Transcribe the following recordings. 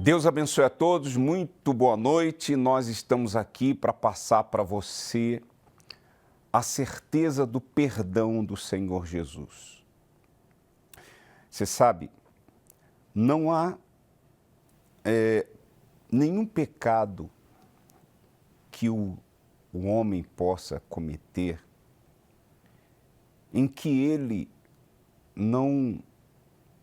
Deus abençoe a todos, muito boa noite. Nós estamos aqui para passar para você a certeza do perdão do Senhor Jesus. Você sabe, não há nenhum pecado que o homem possa cometer em que ele não,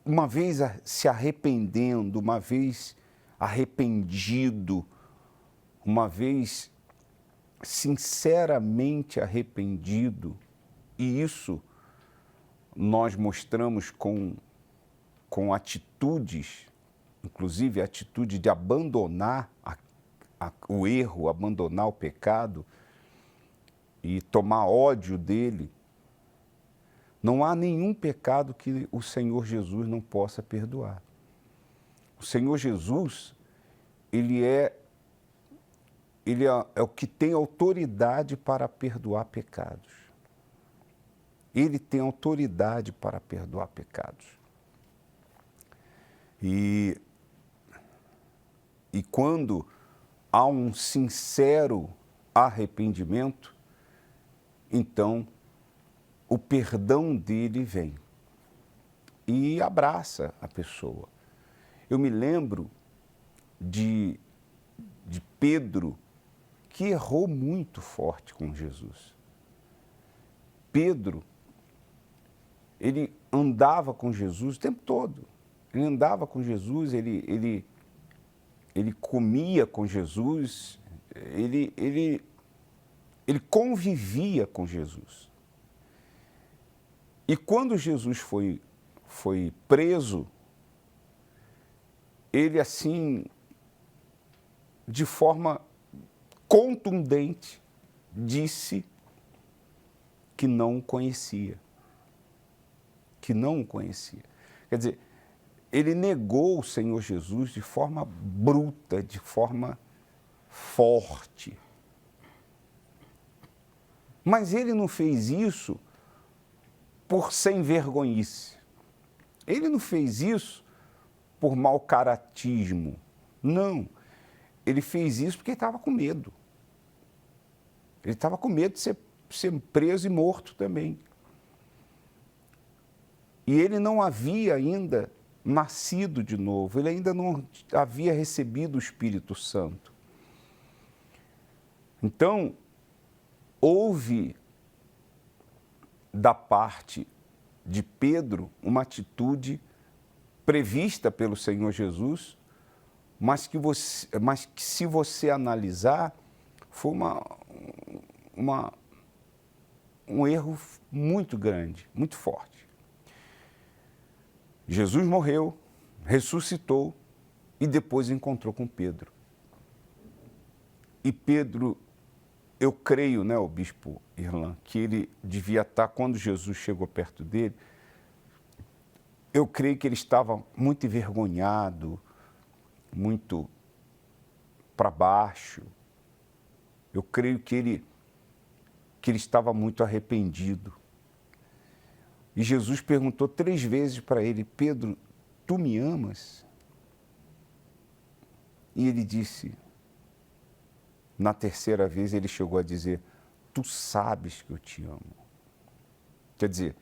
uma vez se arrependendo, uma vez arrependido, uma vez sinceramente arrependido, e isso nós mostramos com atitudes, inclusive a atitude de abandonar o erro, abandonar o pecado e tomar ódio dele. Não há nenhum pecado que o Senhor Jesus não possa perdoar. O Senhor Jesus, ele é o que tem autoridade para perdoar pecados. Ele tem autoridade para perdoar pecados. E quando há um sincero arrependimento, então o perdão dele vem e abraça a pessoa. Eu me lembro de Pedro, que errou muito forte com Jesus. Pedro, ele andava com Jesus o tempo todo. Ele andava com Jesus, ele comia com Jesus, ele convivia com Jesus. E quando Jesus foi preso, ele assim, de forma contundente, disse que não o conhecia. Que não o conhecia. Quer dizer, ele negou o Senhor Jesus de forma bruta, de forma forte. Mas ele não fez isso por sem vergonhice. Ele não fez isso por mau caratismo. Não. Ele fez isso porque ele estava com medo. Ele estava com medo de ser preso e morto também. E ele não havia ainda nascido de novo, ele ainda não havia recebido o Espírito Santo. Então, houve da parte de Pedro uma atitude prevista pelo Senhor Jesus, mas que se você analisar, foi um erro muito grande, muito forte. Jesus morreu, ressuscitou e depois encontrou com Pedro. E Pedro, eu creio, o bispo Irlan, que ele devia estar, quando Jesus chegou perto dele, eu creio que ele estava muito envergonhado, muito para baixo. Eu creio que ele estava muito arrependido. E Jesus perguntou 3 vezes para ele: Pedro, tu me amas? E ele disse, na 3ª vez ele chegou a dizer: tu sabes que eu te amo. Quer dizer,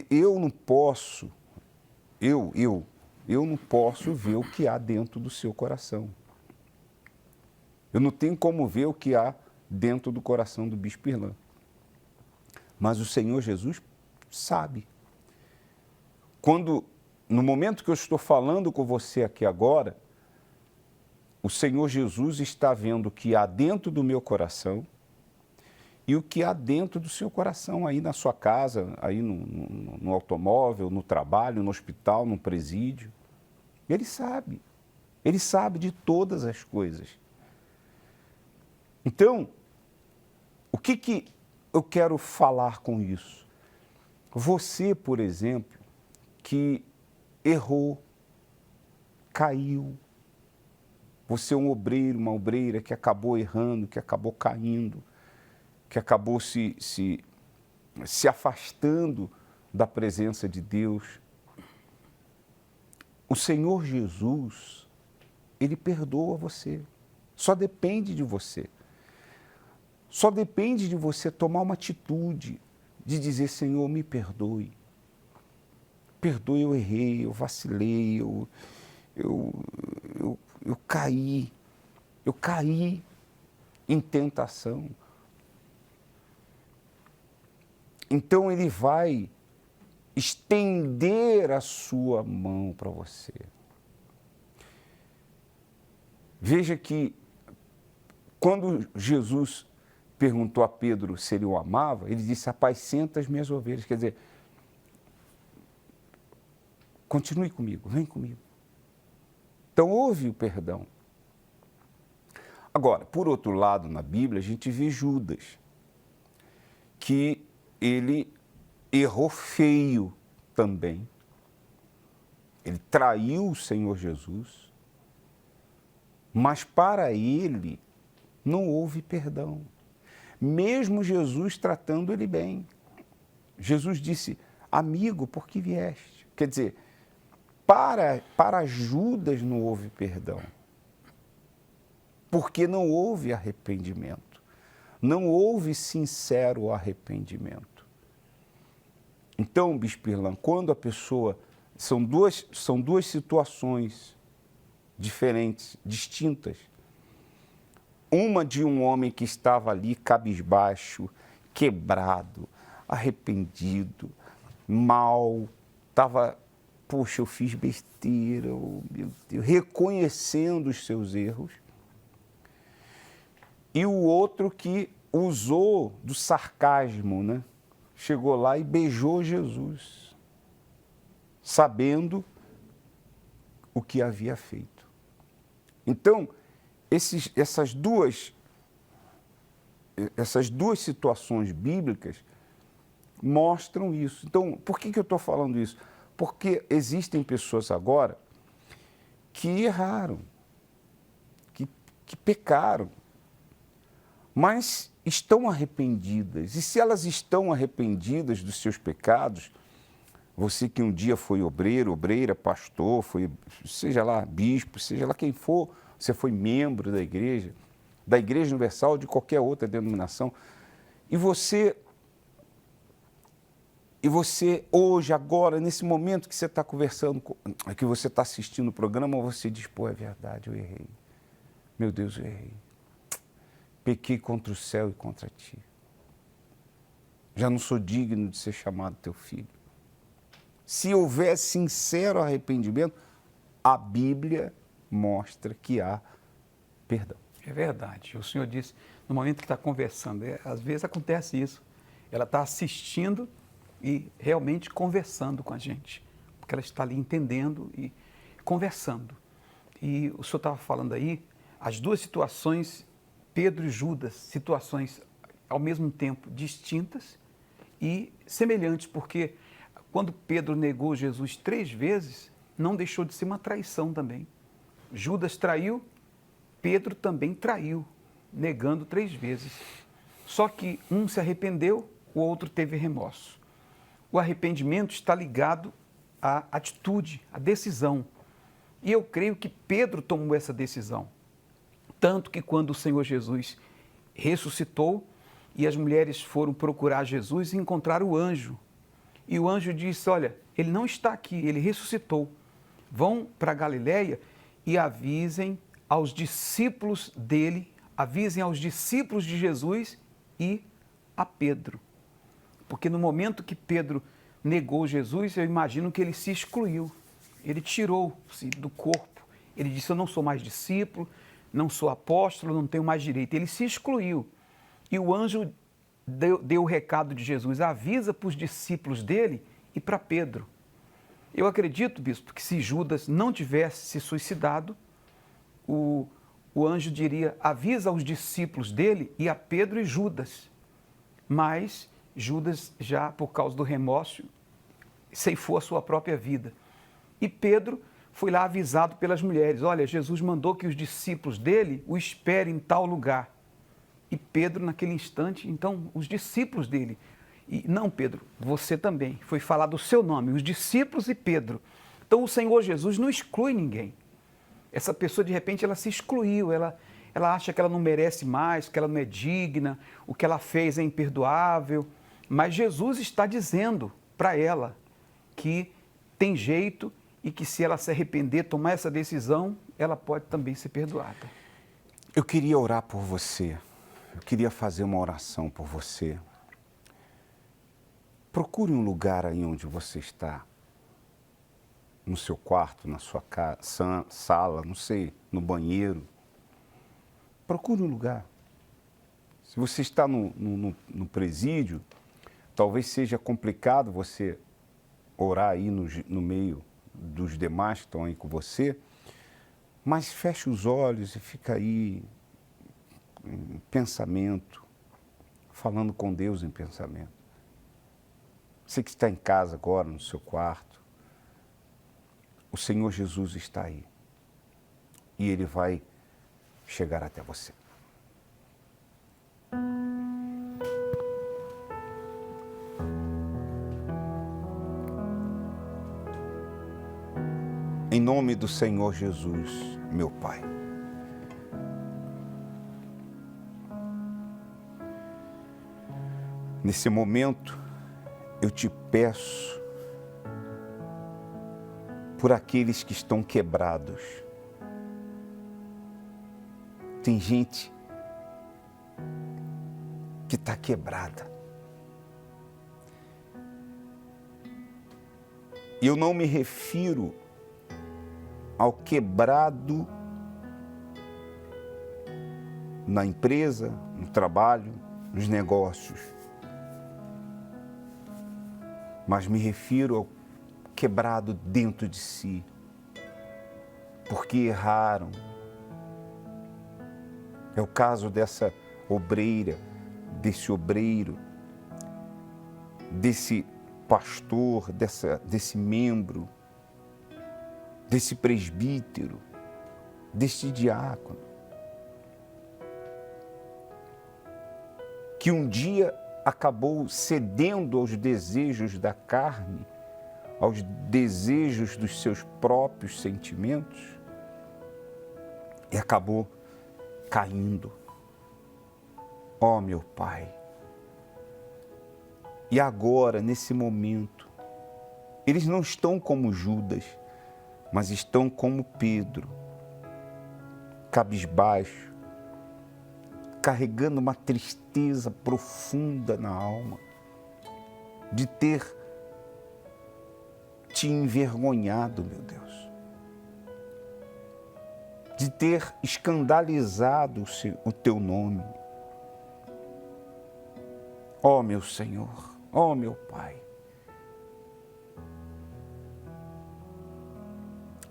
eu não posso ver o que há dentro do seu coração. Eu não tenho como ver o que há dentro do coração do bispo Irlan. Mas o Senhor Jesus sabe. No momento que eu estou falando com você aqui agora, o Senhor Jesus está vendo o que há dentro do meu coração e o que há dentro do seu coração, aí na sua casa, aí no automóvel, no trabalho, no hospital, no presídio. Ele sabe de todas as coisas. Então, o que eu quero falar com isso? Você, por exemplo, que errou, caiu, você é um obreiro, uma obreira que acabou errando, que acabou caindo, que acabou se afastando da presença de Deus. o Senhor Jesus, Ele perdoa você. Só depende de você. Só depende de você tomar uma atitude de dizer, Senhor, me perdoe. Perdoe, eu errei, eu vacilei, eu caí. Eu caí em tentação. Então Ele vai estender a sua mão para você. Veja que quando Jesus perguntou a Pedro se ele o amava, ele disse, apacenta as minhas ovelhas. Quer dizer, continue comigo, vem comigo. Então houve o perdão. Agora, por outro lado, na Bíblia, a gente vê Judas, que ele errou feio também. Ele traiu o Senhor Jesus, mas para ele não houve perdão. Mesmo Jesus tratando ele bem. Jesus disse, amigo, por que vieste? Quer dizer, para Judas não houve perdão. Porque não houve arrependimento. Não houve sincero arrependimento. Então, Bispo Irlan, quando a pessoa... São duas situações diferentes, distintas. Uma de um homem que estava ali cabisbaixo, quebrado, arrependido, mal, estava, poxa, eu fiz besteira, oh, meu Deus, reconhecendo os seus erros. E o outro que usou do sarcasmo, né? Chegou lá e beijou Jesus, sabendo o que havia feito. Então, essas duas situações bíblicas mostram isso. Então, por que eu estou falando isso? Porque existem pessoas agora que erraram, que pecaram, mas estão arrependidas. E se elas estão arrependidas dos seus pecados, você que um dia foi obreiro, obreira, pastor, seja lá bispo, seja lá quem for, você foi membro da Igreja Universal, de qualquer outra denominação, e você hoje, agora, nesse momento que você está conversando, que você está assistindo o programa, você diz, pô, é verdade, eu errei. Meu Deus, eu errei. Pequei contra o céu e contra ti. Já não sou digno de ser chamado teu filho. Se houver sincero arrependimento, a Bíblia mostra que há perdão. É verdade. O senhor disse, no momento que está conversando, às vezes acontece isso. Ela está assistindo e realmente conversando com a gente, porque ela está ali entendendo e conversando. E o senhor estava falando aí, as duas situações, Pedro e Judas, situações ao mesmo tempo distintas e semelhantes, porque quando Pedro negou Jesus 3 vezes, não deixou de ser uma traição também. Judas traiu, Pedro também traiu, negando 3 vezes. Só que um se arrependeu, o outro teve remorso. O arrependimento está ligado à atitude, à decisão. E eu creio que Pedro tomou essa decisão. Tanto que quando o Senhor Jesus ressuscitou e as mulheres foram procurar Jesus e encontraram o anjo. E o anjo disse, olha, ele não está aqui, ele ressuscitou. Vão para Galiléia e avisem aos discípulos dele, avisem aos discípulos de Jesus e a Pedro. Porque no momento que Pedro negou Jesus, eu imagino que ele se excluiu. Ele tirou-se do corpo. Ele disse, eu não sou mais discípulo, não sou apóstolo, não tenho mais direito. Ele se excluiu. E o anjo deu o recado de Jesus, avisa para os discípulos dele e para Pedro. Eu acredito, bispo, que se Judas não tivesse se suicidado, o anjo diria, avisa aos discípulos dele e a Pedro e Judas. Mas Judas, já por causa do remorso, ceifou a sua própria vida. E Pedro foi lá avisado pelas mulheres, olha, Jesus mandou que os discípulos dele o esperem em tal lugar. E Pedro, naquele instante, então, os discípulos dele, e não, Pedro, você também, foi falado o seu nome, os discípulos e Pedro. Então o Senhor Jesus não exclui ninguém. Essa pessoa, de repente, ela se excluiu, ela acha que ela não merece mais, que ela não é digna, o que ela fez é imperdoável. Mas Jesus está dizendo para ela que tem jeito e que se ela se arrepender, tomar essa decisão, ela pode também ser perdoada. Eu queria orar por você, eu queria fazer uma oração por você. Procure um lugar aí onde você está, no seu quarto, na sua sala, não sei, no banheiro. Procure um lugar. Se você está no presídio, talvez seja complicado você orar aí no meio dos demais que estão aí com você, mas feche os olhos e fica aí em pensamento, falando com Deus em pensamento. Você que está em casa agora, no seu quarto, o Senhor Jesus está aí e Ele vai chegar até você. Em nome do Senhor Jesus, meu Pai. Nesse momento, eu te peço por aqueles que estão quebrados. Tem gente que está quebrada. E eu não me refiro ao quebrado na empresa, no trabalho, nos negócios. Mas me refiro ao quebrado dentro de si, porque erraram. É o caso dessa obreira, desse obreiro, desse pastor, desse membro, desse presbítero, desse diácono, que um dia acabou cedendo aos desejos da carne, aos desejos dos seus próprios sentimentos e acabou caindo. Ó, meu Pai, e agora, nesse momento, eles não estão como Judas, mas estão como Pedro, cabisbaixo, carregando uma tristeza profunda na alma, de ter te envergonhado, meu Deus, de ter escandalizado o teu nome. Ó meu Senhor, ó meu Pai,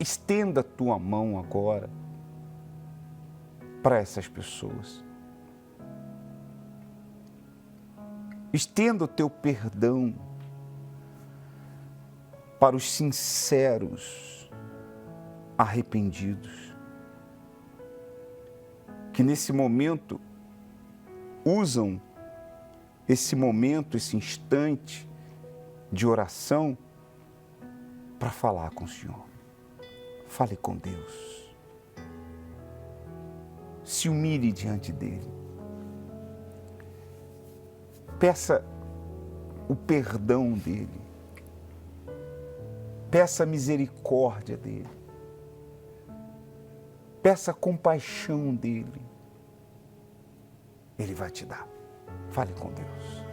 estenda a tua mão agora para essas pessoas. Estenda o teu perdão para os sinceros arrependidos, que nesse momento usam esse momento, esse instante de oração para falar com o Senhor. Fale com Deus. Se humilhe diante dEle. Peça o perdão dEle. Peça a misericórdia dEle. Peça a compaixão dEle. Ele vai te dar. Fale com Deus.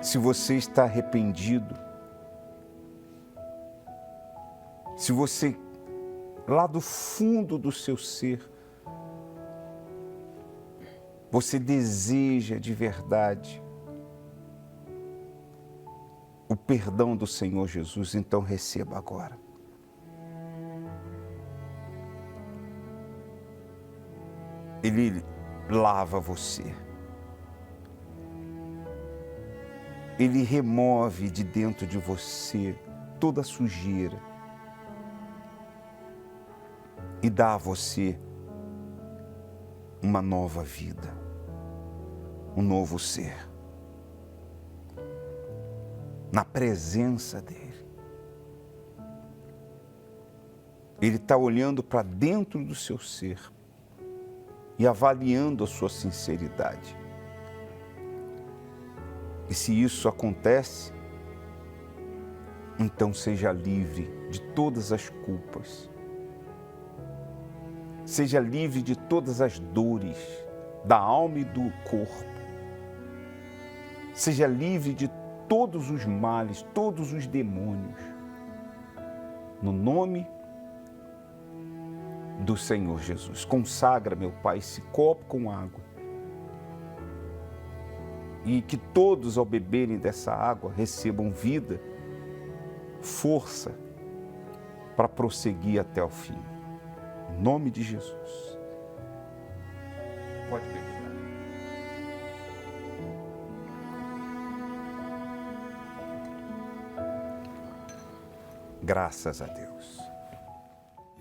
se você está arrependido, se você, lá do fundo do seu ser, você deseja de verdade o perdão do Senhor Jesus, então receba agora. Ele lava você. Ele remove de dentro de você toda a sujeira e dá a você uma nova vida, um novo ser, na presença dele. Ele está olhando para dentro do seu ser e avaliando a sua sinceridade. E se isso acontece, então seja livre de todas as culpas. Seja livre de todas as dores da alma e do corpo. Seja livre de todos os males, todos os demônios. No nome do Senhor Jesus. Consagra, meu Pai, esse copo com água. E que todos, ao beberem dessa água, recebam vida, força para prosseguir até o fim. Em nome de Jesus. Pode beber. Graças a Deus.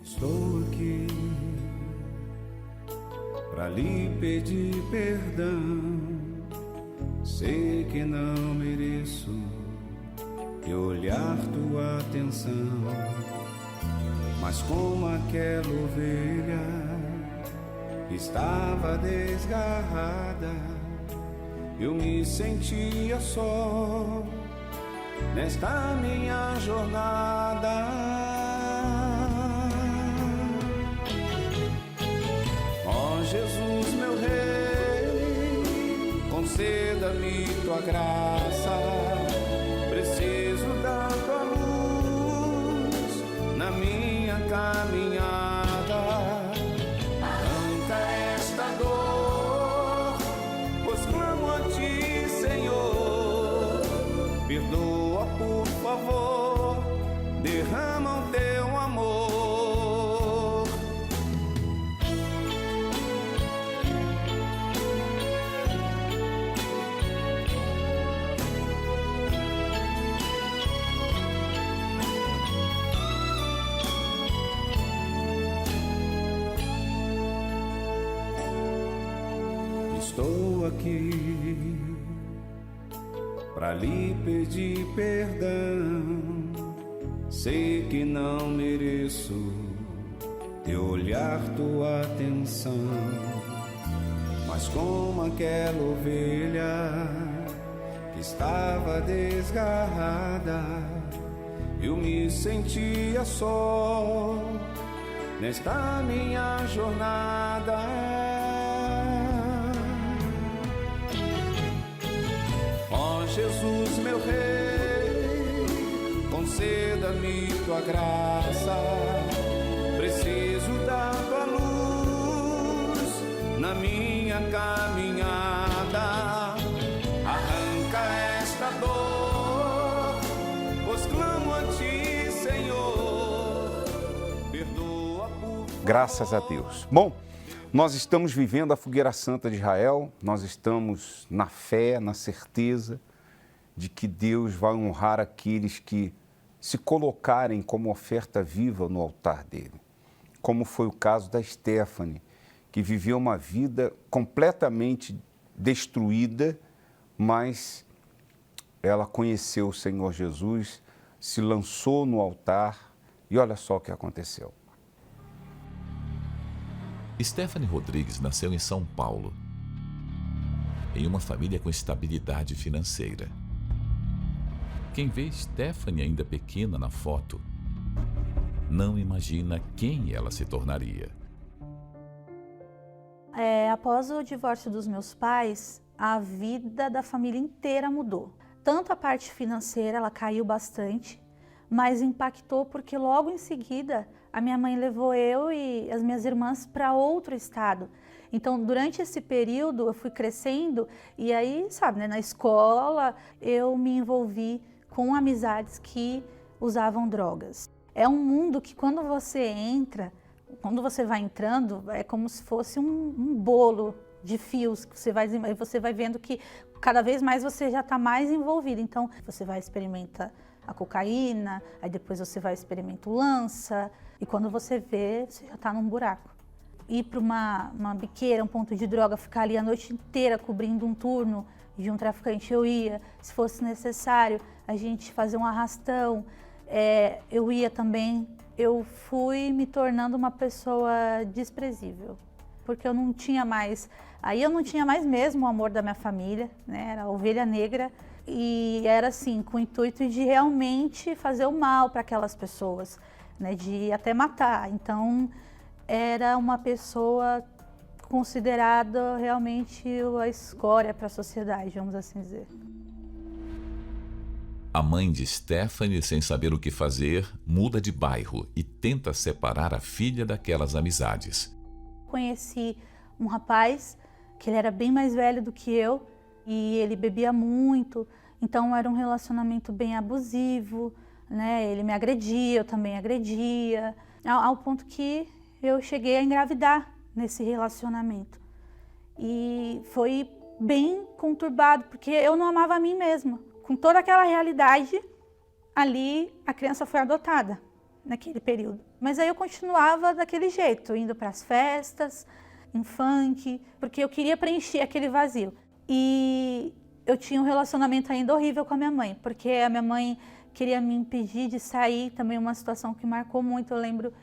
Estou aqui para lhe pedir perdão. Sei que não mereço teu olhar, tua atenção, mas como aquela ovelha que estava desgarrada, eu me sentia só nesta minha jornada. Ó Jesus, meu Rei, conceda-me tua graça, preciso da tua luz na minha caminhada. Arranca esta dor, pois clamo a ti, Senhor. Perdoa, por favor, derrama o teu amor. Estou aqui para lhe pedir perdão. Sei que não mereço teu olhar, tua atenção, mas como aquela ovelha que estava desgarrada, eu me sentia só nesta minha jornada. Jesus, meu Rei, conceda-me tua graça, preciso da tua luz na minha caminhada. Arranca esta dor, pois clamo a ti, Senhor. Perdoa, por favor. Graças a Deus. Bom, nós estamos vivendo a Fogueira Santa de Israel, nós estamos na fé, na certeza de que Deus vai honrar aqueles que se colocarem como oferta viva no altar dele. Como foi o caso da Stephanie, que viveu uma vida completamente destruída, mas ela conheceu o Senhor Jesus, se lançou no altar e olha só o que aconteceu. Stephanie Rodrigues nasceu em São Paulo, em uma família com estabilidade financeira. Quem vê Stephanie ainda pequena na foto, não imagina quem ela se tornaria. Após o divórcio dos meus pais, a vida da família inteira mudou. tanto a parte financeira, ela caiu bastante, mas impactou porque logo em seguida a minha mãe levou eu e as minhas irmãs para outro estado. Então, durante esse período, eu fui crescendo e aí, sabe, né, na escola eu me envolvi com amizades que usavam drogas. É um mundo que quando você entra, quando você vai entrando, é como se fosse um bolo de fios que você vai vendo que cada vez mais você já está mais envolvido. Então, você vai experimentar a cocaína, aí depois você vai experimentar o lança, e quando você vê, você já está num buraco. Ir para uma biqueira, um ponto de droga, ficar ali a noite inteira cobrindo um turno de um traficante, eu ia. Se fosse necessário, a gente fazer um arrastão, eu ia também. Eu fui me tornando uma pessoa desprezível, porque eu não tinha mais mesmo o amor da minha família, né? Era a ovelha negra e era assim, com o intuito de realmente fazer o mal para aquelas pessoas, né? De até matar. Então, era uma pessoa considerada realmente a escória para a sociedade, vamos assim dizer. A mãe de Stephanie, sem saber o que fazer, muda de bairro e tenta separar a filha daquelas amizades. Conheci um rapaz que ele era bem mais velho do que eu e ele bebia muito, então era um relacionamento bem abusivo, né? Ele me agredia, eu também agredia, ao ponto que eu cheguei a engravidar nesse relacionamento. E foi bem conturbado, porque eu não amava a mim mesma. Com toda aquela realidade, ali a criança foi adotada naquele período. Mas aí eu continuava daquele jeito, indo para as festas, em funk, porque eu queria preencher aquele vazio. E eu tinha um relacionamento ainda horrível com a minha mãe, porque a minha mãe queria me impedir de sair, também uma situação que marcou muito. Eu lembro,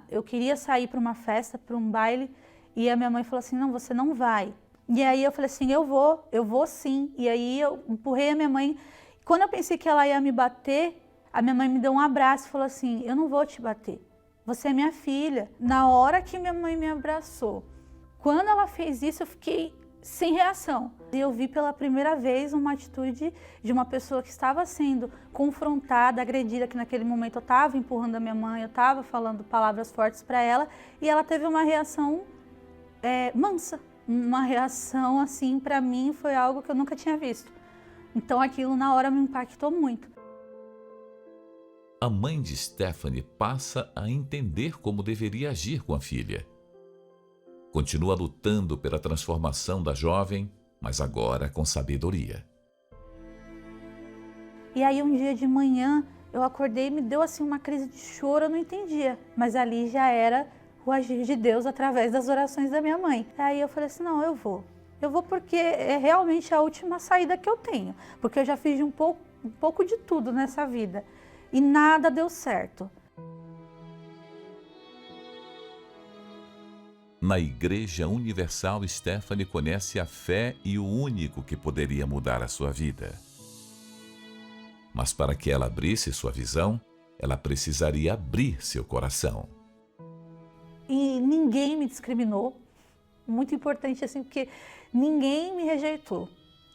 eu queria sair para uma festa, para um baile, e a minha mãe falou assim, não, você não vai. E aí eu falei assim, eu vou sim. E aí eu empurrei a minha mãe. Quando eu pensei que ela ia me bater, a minha mãe me deu um abraço e falou assim, eu não vou te bater, você é minha filha. Na hora que minha mãe me abraçou, quando ela fez isso, eu fiquei sem reação. E eu vi pela primeira vez uma atitude de uma pessoa que estava sendo confrontada, agredida, que naquele momento eu estava empurrando a minha mãe, eu estava falando palavras fortes para ela, e ela teve uma reação mansa. Uma reação, assim, para mim foi algo que eu nunca tinha visto. Então aquilo na hora me impactou muito. A mãe de Stephanie passa a entender como deveria agir com a filha. Continua lutando pela transformação da jovem, mas agora com sabedoria. E aí um dia de manhã eu acordei e me deu assim uma crise de choro, eu não entendia. Mas ali já era o agir de Deus através das orações da minha mãe. Aí eu falei assim, não, eu vou porque é realmente a última saída que eu tenho. Porque eu já fiz um pouco de tudo nessa vida e nada deu certo. Na Igreja Universal, Stephanie conhece a fé e o único que poderia mudar a sua vida. Mas para que ela abrisse sua visão, ela precisaria abrir seu coração. E ninguém me discriminou, muito importante assim, porque ninguém me rejeitou.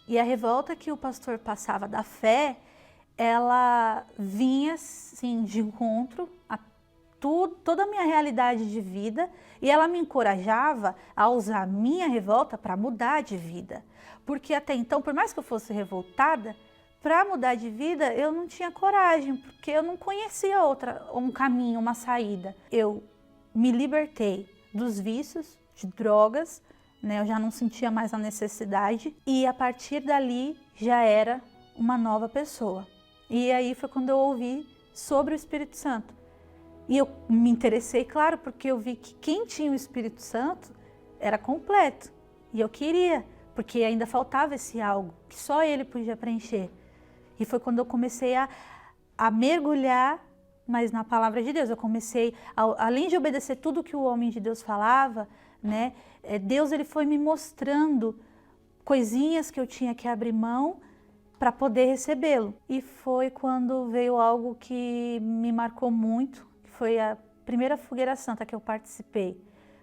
E a revolta que o pastor passava da fé, ela vinha assim, de encontro a toda a minha realidade de vida, e ela me encorajava a usar a minha revolta para mudar de vida. Porque até então, por mais que eu fosse revoltada, para mudar de vida eu não tinha coragem, porque eu não conhecia um caminho, uma saída. Eu me libertei dos vícios, de drogas, né? Eu já não sentia mais a necessidade e a partir dali já era uma nova pessoa. E aí foi quando eu ouvi sobre o Espírito Santo. E eu me interessei, claro, porque eu vi que quem tinha o Espírito Santo era completo. E eu queria, porque ainda faltava esse algo que só ele podia preencher. E foi quando eu comecei a mergulhar mas na palavra de Deus. Eu comecei, além de obedecer tudo que o homem de Deus falava, né, Deus ele foi me mostrando coisinhas que eu tinha que abrir mão para poder recebê-lo. E foi quando veio algo que me marcou muito, que foi a primeira fogueira santa que eu participei.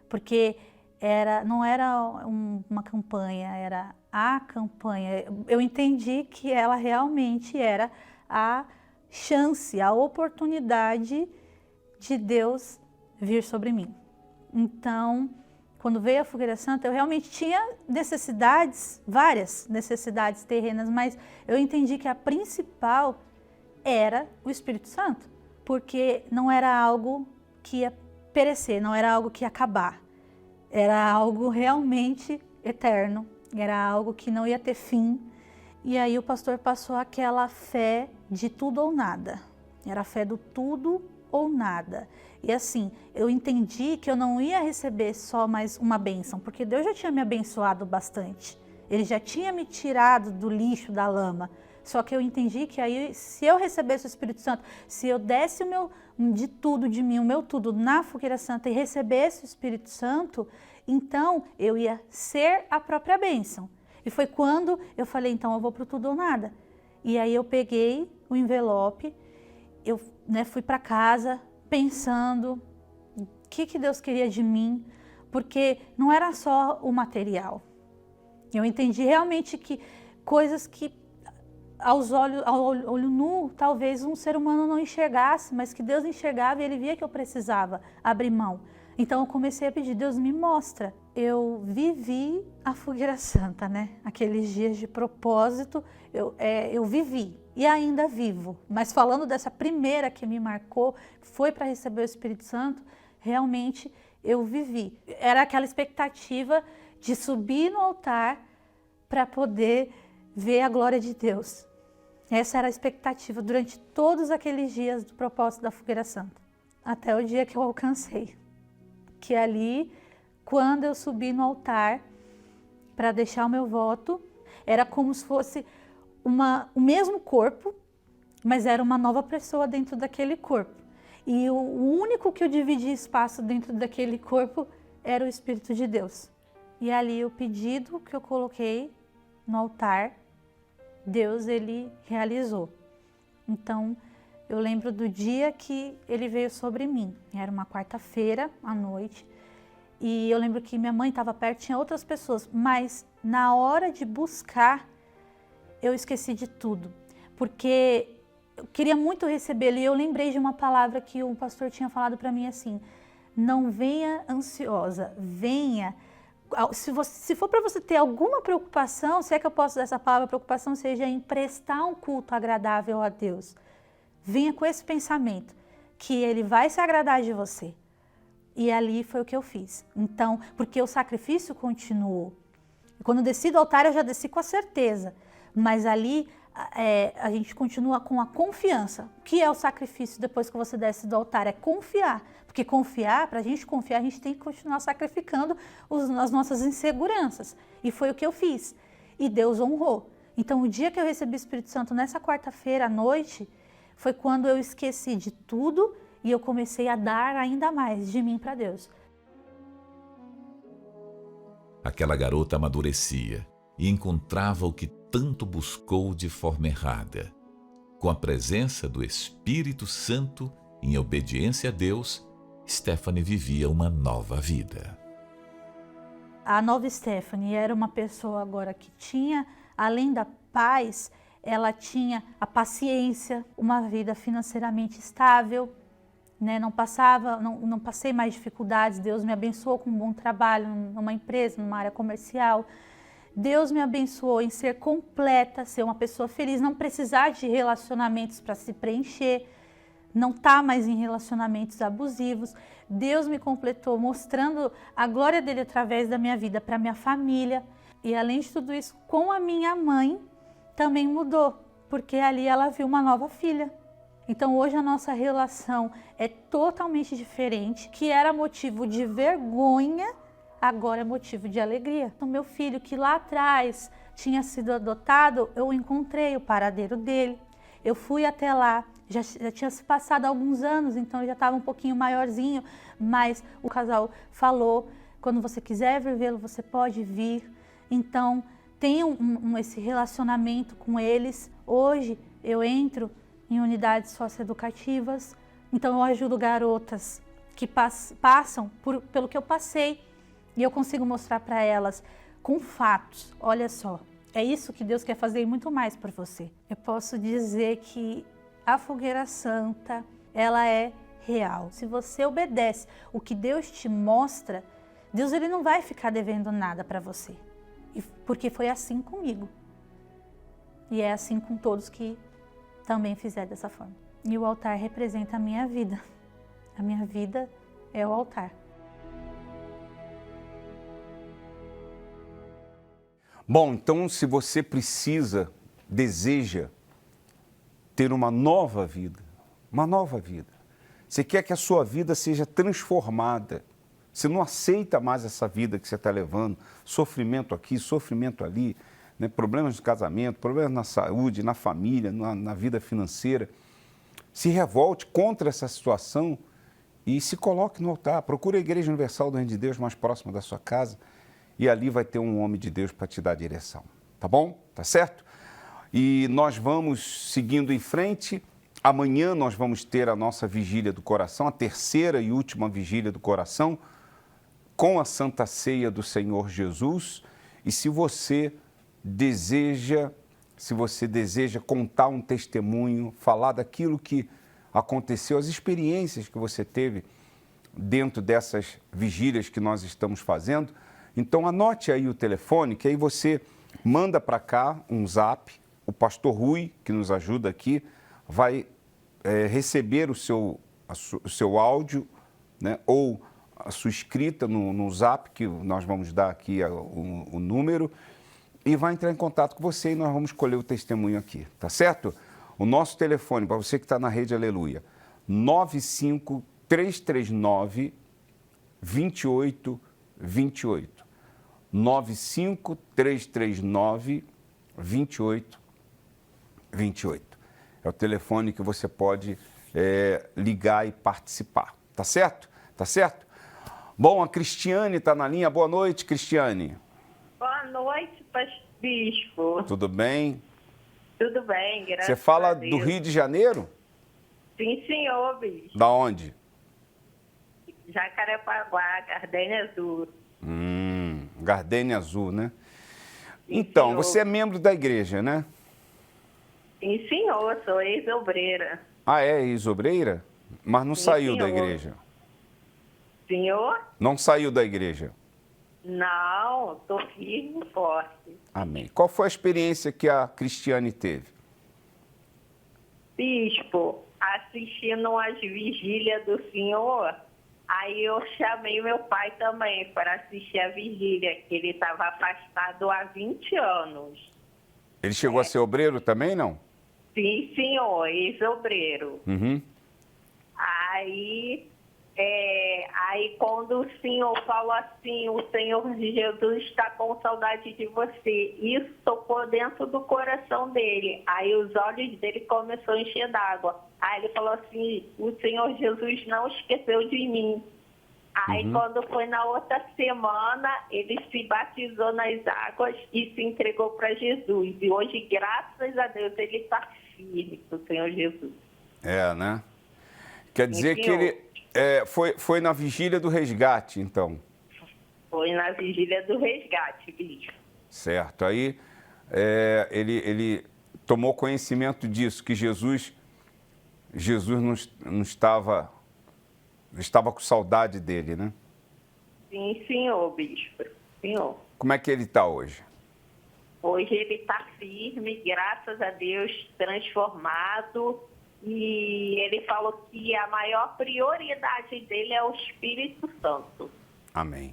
Porque não era uma campanha, era a campanha. Eu entendi que ela realmente era a chance, a oportunidade de Deus vir sobre mim. Então, quando veio a Fogueira Santa, eu realmente tinha necessidades, várias necessidades terrenas, mas eu entendi que a principal era o Espírito Santo, porque não era algo que ia perecer, não era algo que ia acabar, era algo realmente eterno, era algo que não ia ter fim. E aí o pastor passou aquela fé de tudo ou nada, era a fé do tudo ou nada. E assim, eu entendi que eu não ia receber só mais uma bênção, porque Deus já tinha me abençoado bastante. Ele já tinha me tirado do lixo, da lama. Só que eu entendi que aí, se eu recebesse o Espírito Santo, se eu desse o meu, de tudo de mim, o meu tudo na Fogueira Santa e recebesse o Espírito Santo, então eu ia ser a própria bênção. E foi quando eu falei, então eu vou para o tudo ou nada. E aí eu peguei o envelope, eu fui para casa, pensando o que Deus queria de mim, porque não era só o material. Eu entendi realmente que coisas que ao olho nu, talvez um ser humano não enxergasse, mas que Deus enxergava e Ele via que eu precisava abrir mão. Então eu comecei a pedir, Deus me mostra. Eu vivi a Fogueira Santa, né? Aqueles dias de propósito, eu vivi. E ainda vivo, mas falando dessa primeira que me marcou, foi para receber o Espírito Santo, realmente eu vivi. Era aquela expectativa de subir no altar para poder ver a glória de Deus. Essa era a expectativa durante todos aqueles dias do propósito da Fogueira Santa, até o dia que eu alcancei. Que ali, quando eu subi no altar para deixar o meu voto, era como se fosse o mesmo corpo, mas era uma nova pessoa dentro daquele corpo. E o único que eu dividia espaço dentro daquele corpo era o Espírito de Deus. E ali o pedido que eu coloquei no altar, Deus, Ele realizou. Então, eu lembro do dia que Ele veio sobre mim. Era uma quarta-feira à noite. E eu lembro que minha mãe estava perto, tinha outras pessoas. Mas na hora de buscar, eu esqueci de tudo, porque eu queria muito recebê-lo e eu lembrei de uma palavra que o pastor tinha falado para mim assim, não venha ansiosa, venha, se for para você ter alguma preocupação, se é que eu posso usar essa palavra, preocupação seja em prestar um culto agradável a Deus, venha com esse pensamento, que Ele vai se agradar de você. E ali foi o que eu fiz, então, porque o sacrifício continuou. Quando eu desci do altar, eu já desci com a certeza. Mas ali a gente continua com a confiança. O que é o sacrifício depois que você desce do altar? É confiar. Porque confiar, para a gente confiar, a gente tem que continuar sacrificando as nossas inseguranças. E foi o que eu fiz. E Deus honrou. Então, o dia que eu recebi o Espírito Santo, nessa quarta-feira à noite, foi quando eu esqueci de tudo e eu comecei a dar ainda mais de mim para Deus. Aquela garota amadurecia e encontrava o que tanto buscou de forma errada. Com a presença do Espírito Santo, em obediência a Deus, Stephanie vivia uma nova vida. A nova Stephanie era uma pessoa agora que tinha, além da paz, ela tinha a paciência, uma vida financeiramente estável, né? Não passei mais dificuldades, Deus me abençoou com um bom trabalho numa empresa, numa área comercial. Deus me abençoou em ser completa, ser uma pessoa feliz, não precisar de relacionamentos para se preencher, não estar mais em relacionamentos abusivos. Deus me completou mostrando a glória dele através da minha vida para minha família. E além de tudo isso, com a minha mãe também mudou, porque ali ela viu uma nova filha. Então hoje a nossa relação é totalmente diferente, que era motivo de vergonha, agora é motivo de alegria. O meu filho, que lá atrás tinha sido adotado, eu encontrei o paradeiro dele. Eu fui até lá, já tinha se passado alguns anos, então ele já estava um pouquinho maiorzinho, mas o casal falou, quando você quiser vê-lo, você pode vir. Então, tenho esse relacionamento com eles. Hoje, eu entro em unidades socioeducativas, então eu ajudo garotas que passam pelo que eu passei, e eu consigo mostrar para elas com fatos. Olha só, é isso que Deus quer fazer e muito mais por você. Eu posso dizer que a fogueira santa, ela é real. Se você obedece o que Deus te mostra, Deus ele não vai ficar devendo nada para você. Porque foi assim comigo. E é assim com todos que também fizeram dessa forma. E o altar representa a minha vida. A minha vida é o altar. Bom, então se você deseja ter uma nova vida, você quer que a sua vida seja transformada, você não aceita mais essa vida que você está levando, sofrimento aqui, sofrimento ali, né? Problemas de casamento, problemas na saúde, na família, na vida financeira, se revolte contra essa situação e se coloque no altar. Procure a Igreja Universal do Reino de Deus mais próxima da sua casa e ali vai ter um homem de Deus para te dar direção. Tá bom? Tá certo? E nós vamos seguindo em frente. Amanhã nós vamos ter a nossa Vigília do Coração, a terceira e última Vigília do Coração, com a Santa Ceia do Senhor Jesus. E se você deseja contar um testemunho, falar daquilo que aconteceu, as experiências que você teve dentro dessas vigílias que nós estamos fazendo, então anote aí o telefone, que aí você manda para cá um zap, o pastor Rui, que nos ajuda aqui, vai receber o seu áudio, né, ou a sua escrita no zap, que nós vamos dar aqui o número, e vai entrar em contato com você e nós vamos colher o testemunho aqui, tá certo? O nosso telefone, para você que está na Rede Aleluia, 95339-2828. 95339-2828. É o telefone que você pode ligar e participar, tá certo? Tá certo? Bom, a Cristiane está na linha. Boa noite, Cristiane. Boa noite, bispo. Tudo bem? Tudo bem, graças a Deus. Você fala do Rio de Janeiro? Sim, senhor, bispo. Da onde? Jacarepaguá, Gardênia Azul. Gardênia Azul, né? Sim, Então, senhor. você é membro da igreja, né? Sim, senhor, sou ex-obreira. Ah, é ex-obreira? Mas não Sim, saiu da senhor. igreja? Senhor? Não saiu da igreja? Não, estou firme e forte. Amém. Qual foi a experiência que a Cristiane teve? Bispo, assistindo as vigílias do senhor, aí eu chamei meu pai também para assistir a vigília, que ele estava afastado há 20 anos. Ele chegou a ser obreiro também, não? Sim, senhor, ex-obreiro. Uhum. Aí quando o senhor falou assim, o Senhor Jesus está com saudade de você, isso tocou dentro do coração dele. Aí os olhos dele começaram a encher d'água. Aí ele falou assim, o Senhor Jesus não esqueceu de mim. Aí quando foi na outra semana, ele se batizou nas águas e se entregou para Jesus. E hoje, graças a Deus, ele está firme com o Senhor Jesus. É, né? Quer dizer Sim, que ele foi na vigília do resgate, então. Foi na vigília do resgate, bicho. Certo. Aí ele tomou conhecimento disso, que Jesus não estava com saudade dele, né? Sim, senhor, bispo. Senhor. Como é que ele está hoje? Hoje ele está firme, graças a Deus, transformado. E ele falou que a maior prioridade dele é o Espírito Santo. Amém.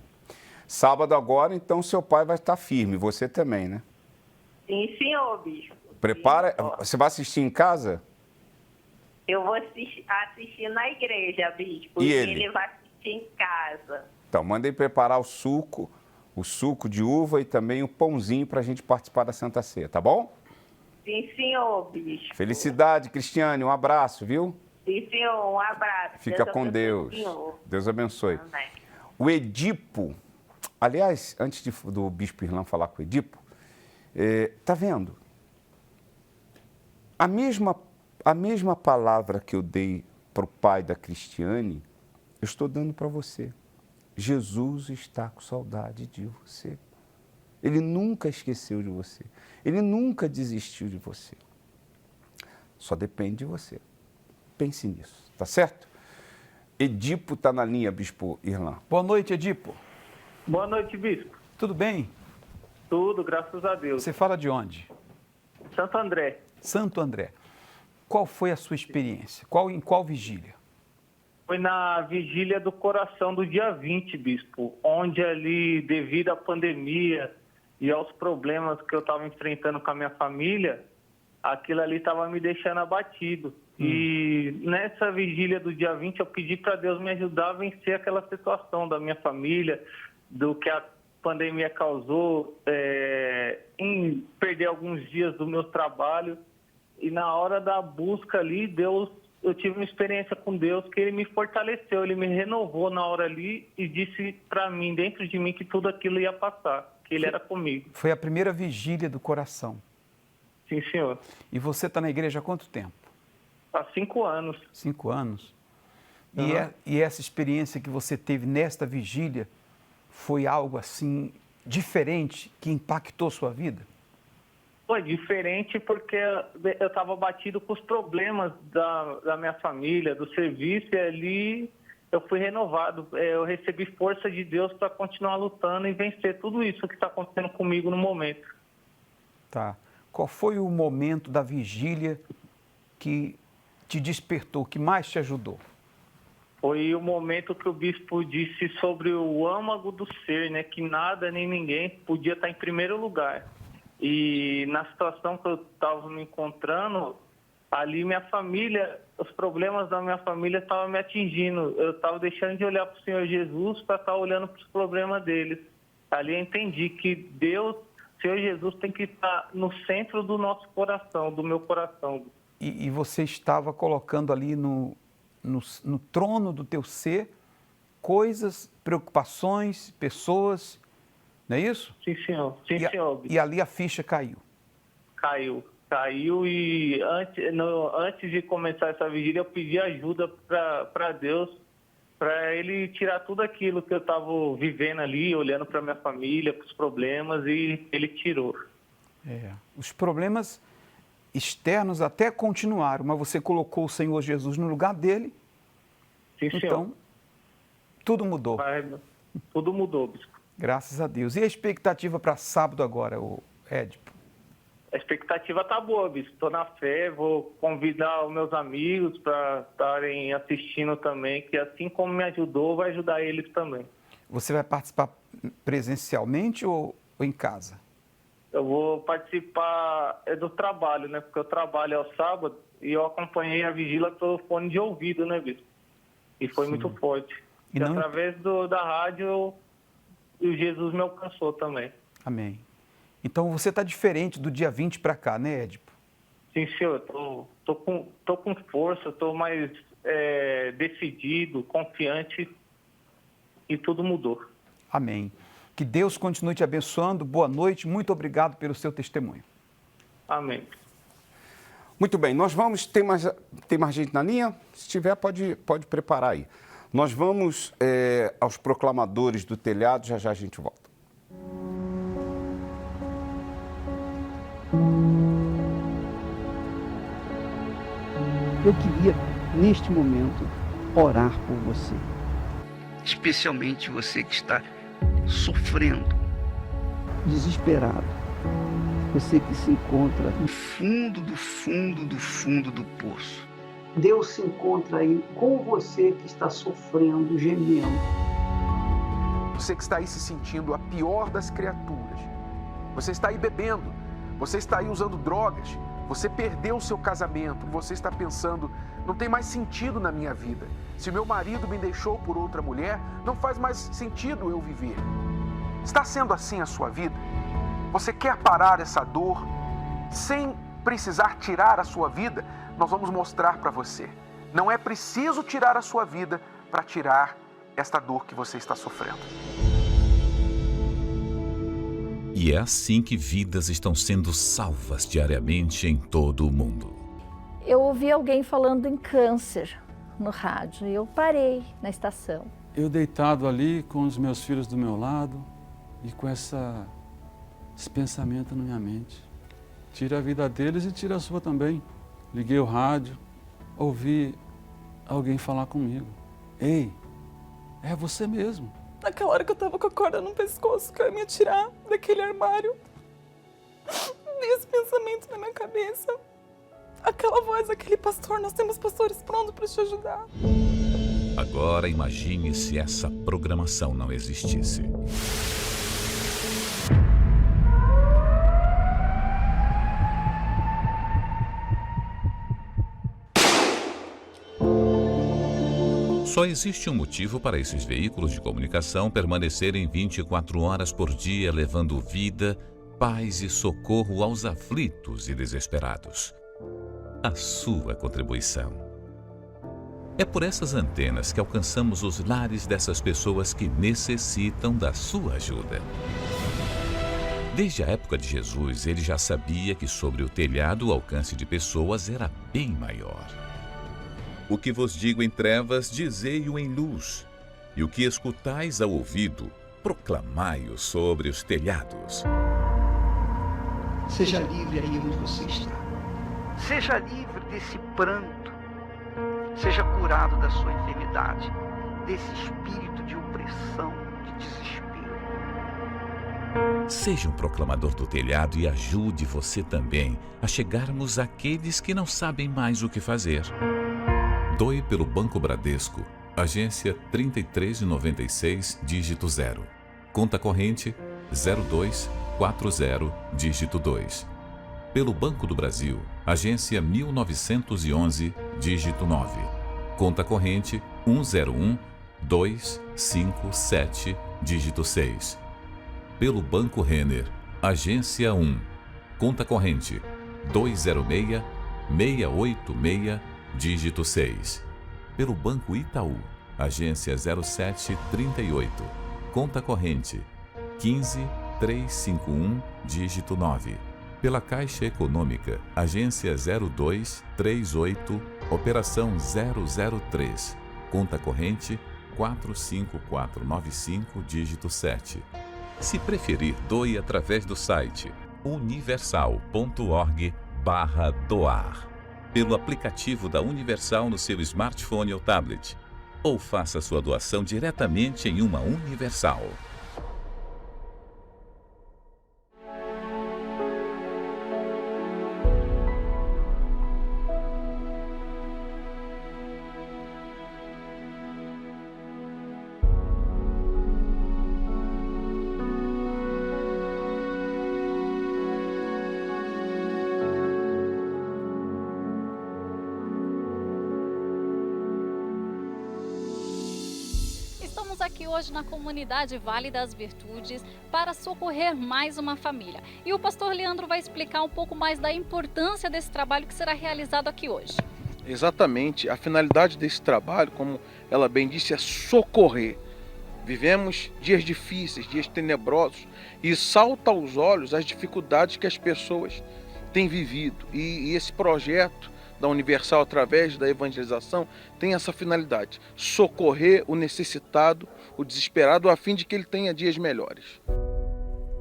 Sábado agora, então, seu pai vai estar firme, você também, né? Sim, senhor, bispo. Prepara, Sim, senhor. você vai assistir em casa? Eu vou assistir na igreja, bispo. E E ele? ele vai assistir em casa. Então, mandem preparar o suco de uva e também o pãozinho para a gente participar da Santa Ceia, tá bom? Sim, senhor, bispo. Felicidade, Cristiane, um abraço, viu? Sim, senhor, um abraço. Fica Deus com abençoe Deus. o senhor. Deus abençoe. Amém. O Edipo, aliás, antes do Bispo Irlan falar com o Edipo, tá vendo? A mesma palavra que eu dei para o pai da Cristiane, eu estou dando para você. Jesus está com saudade de você. Ele nunca esqueceu de você. Ele nunca desistiu de você. Só depende de você. Pense nisso, tá certo? Edipo está na linha, Bispo Irlan. Boa noite, Edipo. Boa noite, bispo. Tudo bem? Tudo, graças a Deus. Você fala de onde? Santo André. Santo André. Qual foi a sua experiência? Em qual vigília? Foi na vigília do coração do dia 20, bispo, onde ali, devido à pandemia e aos problemas que eu estava enfrentando com a minha família, aquilo ali estava me deixando abatido. E nessa vigília do dia 20, eu pedi para Deus me ajudar a vencer aquela situação da minha família, do que a pandemia causou, em perder alguns dias do meu trabalho. E na hora da busca ali, eu tive uma experiência com Deus que Ele me fortaleceu, Ele me renovou na hora ali e disse para mim, dentro de mim, que tudo aquilo ia passar, que Ele era comigo. Foi a primeira vigília do coração. Sim, senhor. E você está na igreja há quanto tempo? Há 5 anos. 5 anos. Uhum. E essa experiência que você teve nesta vigília foi algo assim diferente que impactou sua vida? Foi diferente porque eu estava batido com os problemas da minha família, do serviço, e ali eu fui renovado. Eu recebi força de Deus para continuar lutando e vencer tudo isso que está acontecendo comigo no momento. Tá. Qual foi o momento da vigília que te despertou, que mais te ajudou? Foi o momento que o bispo disse sobre o âmago do ser, né? Que nada nem ninguém podia estar em primeiro lugar. E na situação que eu estava me encontrando, ali minha família, os problemas da minha família estavam me atingindo. Eu estava deixando de olhar para o Senhor Jesus para estar olhando para os problemas deles. Ali eu entendi que Deus, Senhor Jesus, tem que estar no centro do nosso coração, do meu coração. E você estava colocando ali no trono do teu ser coisas, preocupações, pessoas, não é isso? Sim, senhor. Sim, senhor. E ali a ficha caiu. Caiu e antes de começar essa vigília eu pedi ajuda para Deus, para Ele tirar tudo aquilo que eu estava vivendo ali, olhando para minha família, para os problemas, e Ele tirou. Os problemas externos até continuaram, mas você colocou o Senhor Jesus no lugar dele. Sim, senhor. Então, tudo mudou. Tudo mudou, bispo. Graças a Deus. E a expectativa para sábado agora, Edipo? A expectativa tá boa, bispo. Estou na fé, vou convidar os meus amigos para estarem assistindo também, que assim como me ajudou, vai ajudar eles também. Você vai participar presencialmente ou em casa? Eu vou participar do trabalho, né? Porque eu trabalho ao sábado e eu acompanhei a vigília pelo fone de ouvido, né, bispo? E foi muito forte. E não... através da rádio, o Jesus me alcançou também. Amém. Então você está diferente do dia 20 para cá, né, Edipo? Sim, senhor. Tô com força, estou mais decidido, confiante e tudo mudou. Amém. Que Deus continue te abençoando. Boa noite. Muito obrigado pelo seu testemunho. Amém. Muito bem, nós vamos... Tem mais gente na linha? Se tiver, pode preparar aí. Nós vamos aos proclamadores do telhado, já a gente volta. Eu queria, neste momento, orar por você. Especialmente você que está sofrendo, desesperado. Você que se encontra no fundo do fundo do fundo do poço. Deus se encontra aí com você que está sofrendo, gemendo. Você que está aí se sentindo a pior das criaturas. Você está aí bebendo, você está aí usando drogas, você perdeu o seu casamento, você está pensando, não tem mais sentido na minha vida. Se meu marido me deixou por outra mulher, não faz mais sentido eu viver. Está sendo assim a sua vida? Você quer parar essa dor sem precisar tirar a sua vida? Nós vamos mostrar para você. Não é preciso tirar a sua vida para tirar esta dor que você está sofrendo. E é assim que vidas estão sendo salvas diariamente em todo o mundo. Eu ouvi alguém falando em câncer no rádio e eu parei na estação. Eu deitado ali com os meus filhos do meu lado e com essa esse pensamento na minha mente. Tira a vida deles e tira a sua também. Liguei o rádio, ouvi alguém falar comigo. Ei, é você mesmo. Naquela hora que eu tava com a corda no pescoço, que eu ia me atirar daquele armário, veio esse pensamento na minha cabeça. Aquela voz, aquele pastor, nós temos pastores prontos para te ajudar. Agora imagine se essa programação não existisse. Só existe um motivo para esses veículos de comunicação permanecerem 24 horas por dia, levando vida, paz e socorro aos aflitos e desesperados. A sua contribuição. É por essas antenas que alcançamos os lares dessas pessoas que necessitam da sua ajuda. Desde a época de Jesus, ele já sabia que sobre o telhado o alcance de pessoas era bem maior. O que vos digo em trevas, dizei-o em luz, e o que escutais ao ouvido, proclamai-o sobre os telhados. Seja livre aí onde você está. Seja livre desse pranto. Seja curado da sua enfermidade, desse espírito de opressão, de desespero. Seja um proclamador do telhado e ajude você também a chegarmos àqueles que não sabem mais o que fazer. Doe pelo Banco Bradesco, agência 3396, dígito 0. Conta corrente 0240, dígito 2. Pelo Banco do Brasil, agência 1911, dígito 9. Conta corrente 101257, dígito 6. Pelo Banco Renner, agência 1. Conta corrente 206686, dígito 6. Pelo Banco Itaú, agência 0738. Conta corrente 15351, dígito 9. Pela Caixa Econômica, agência 0238, operação 003. Conta corrente 45495, dígito 7. Se preferir, doe através do site universal.org/doar. Pelo aplicativo da Universal no seu smartphone ou tablet. Ou faça sua doação diretamente em uma Universal. Estamos aqui hoje na comunidade Vale das Virtudes para socorrer mais uma família. E o pastor Leandro vai explicar um pouco mais da importância desse trabalho que será realizado aqui hoje. Exatamente. A finalidade desse trabalho, como ela bem disse, é socorrer. Vivemos dias difíceis, dias tenebrosos, e salta aos olhos as dificuldades que as pessoas têm vivido. E esse projeto da Universal, através da evangelização, tem essa finalidade: socorrer o necessitado, o desesperado, a fim de que ele tenha dias melhores.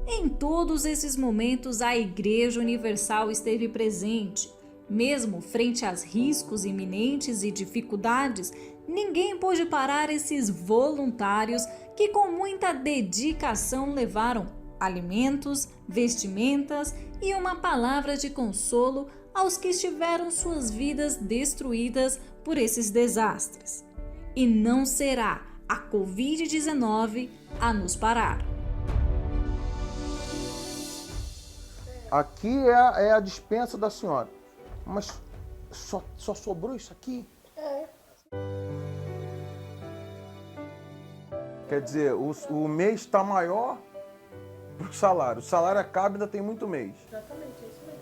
Em todos esses momentos, a Igreja Universal esteve presente. Mesmo frente aos riscos iminentes e dificuldades, ninguém pôde parar esses voluntários que com muita dedicação levaram alimentos, vestimentas e uma palavra de consolo aos que tiveram suas vidas destruídas por esses desastres. E não será a Covid-19 a nos parar. Aqui é a despensa da senhora. Mas só sobrou isso aqui? Quer dizer, o mês está maior para o salário. O salário acaba e ainda tem muito mês. Exatamente, é isso mesmo.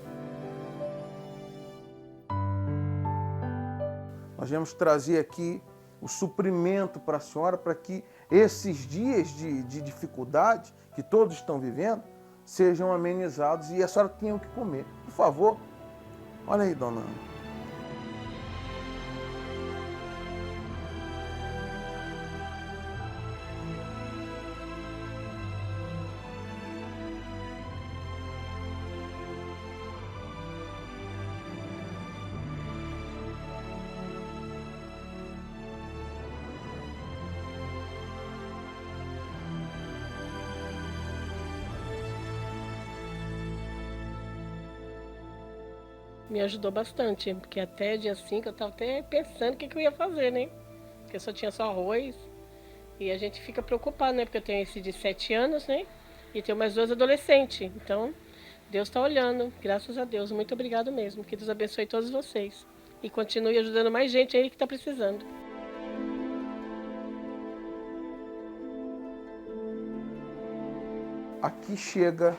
Nós viemos trazer aqui o suprimento para a senhora, para que esses dias de dificuldade que todos estão vivendo sejam amenizados e a senhora tenha o que comer. Por favor, olha aí, dona Ana. me ajudou bastante, porque até dia 5 eu estava até pensando o que eu ia fazer, né? Porque eu só tinha só arroz. E a gente fica preocupado, né? Porque eu tenho esse de 7 anos, né? E tenho mais 2 adolescentes. Então, Deus está olhando, graças a Deus. Muito obrigado mesmo. Que Deus abençoe todos vocês. E continue ajudando mais gente aí que está precisando. Aqui chega,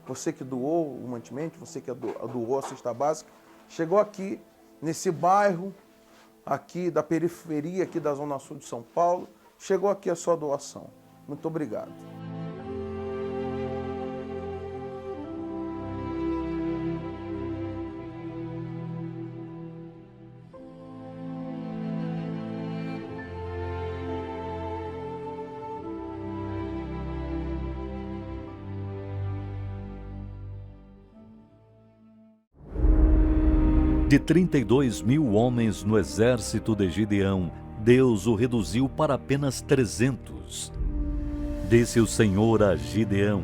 você que doou o mantimento, você que doou a cesta básica, chegou aqui, nesse bairro, aqui da periferia, aqui da Zona Sul de São Paulo, chegou aqui a sua doação. Muito obrigado. De 32 mil homens no exército de Gideão, Deus o reduziu para apenas 300. Disse o Senhor a Gideão: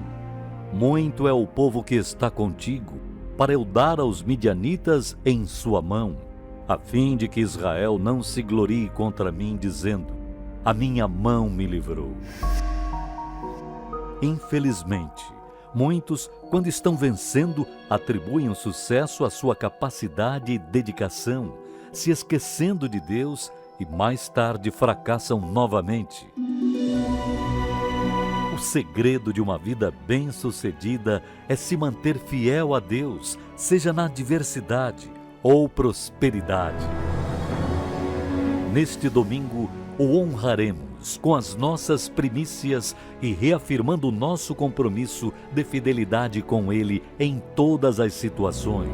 muito é o povo que está contigo, para eu dar aos midianitas em sua mão, a fim de que Israel não se glorie contra mim, dizendo: a minha mão me livrou. Infelizmente, muitos, quando estão vencendo, atribuem o sucesso à sua capacidade e dedicação, se esquecendo de Deus e mais tarde fracassam novamente. O segredo de uma vida bem-sucedida é se manter fiel a Deus, seja na adversidade ou prosperidade. Neste domingo, o honraremos com as nossas primícias e reafirmando o nosso compromisso de fidelidade com Ele em todas as situações.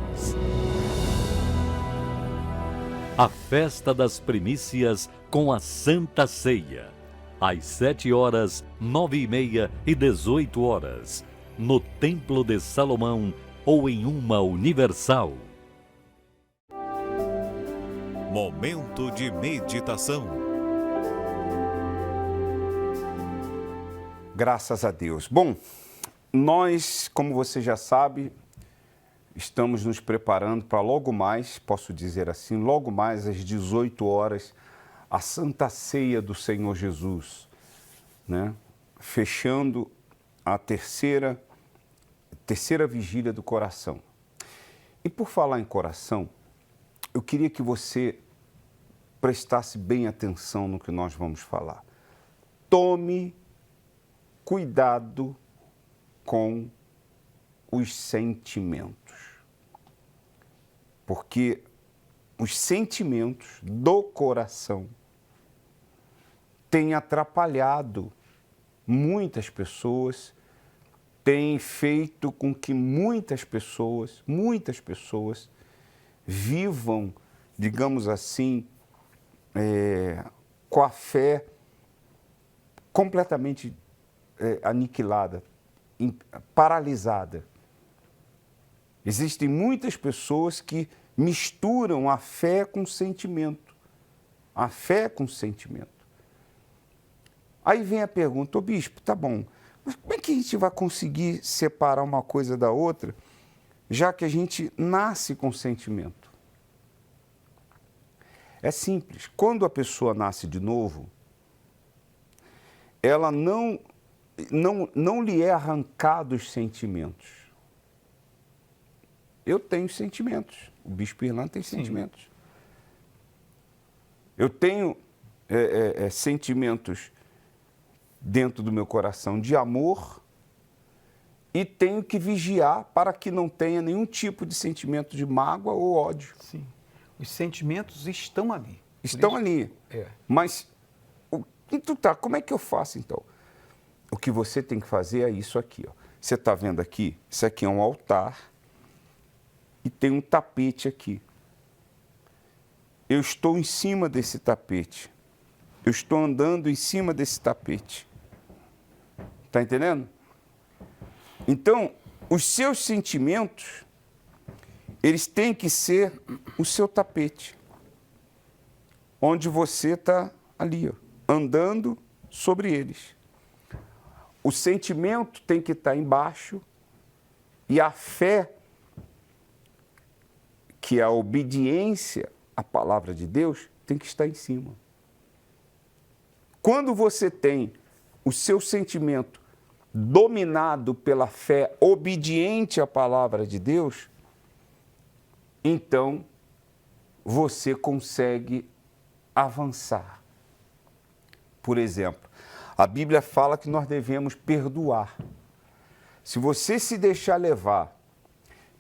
A festa das primícias com a Santa Ceia, às 7 horas, 9h30 e 18 horas, no Templo de Salomão ou em uma Universal. Momento de meditação. Graças a Deus. Bom, nós, como você já sabe, estamos nos preparando para logo mais, posso dizer assim, logo mais às 18 horas, a Santa Ceia do Senhor Jesus, né? Fechando a terceira vigília do coração. E por falar em coração, eu queria que você prestasse bem atenção no que nós vamos falar. Tome cuidado com os sentimentos, porque os sentimentos do coração têm atrapalhado muitas pessoas, têm feito com que muitas pessoas vivam, digamos assim, com a fé completamente aniquilada, paralisada. Existem muitas pessoas que misturam a fé com sentimento. A fé com sentimento. Aí vem a pergunta: ô bispo, tá bom, mas como é que a gente vai conseguir separar uma coisa da outra, já que a gente nasce com sentimento? É simples. Quando a pessoa nasce de novo, ela não lhe é arrancado os sentimentos. Eu tenho sentimentos. O bispo Irlan tem sentimentos. Eu tenho sentimentos dentro do meu coração de amor e tenho que vigiar para que não tenha nenhum tipo de sentimento de mágoa ou ódio. Sim. Os sentimentos estão ali. Estão ali. É. Mas, então tá, como é que eu faço então? O que você tem que fazer é isso aqui, ó. Você está vendo aqui? Isso aqui é um altar e tem um tapete aqui. Eu estou em cima desse tapete. Eu estou andando em cima desse tapete. Está entendendo? Então, os seus sentimentos, eles têm que ser o seu tapete. Onde você está ali, ó, andando sobre eles. O sentimento tem que estar embaixo e a fé que a obediência à palavra de Deus tem que estar em cima. Quando você tem o seu sentimento dominado pela fé obediente à palavra de Deus, então você consegue avançar. Por exemplo, a Bíblia fala que nós devemos perdoar. Se você se deixar levar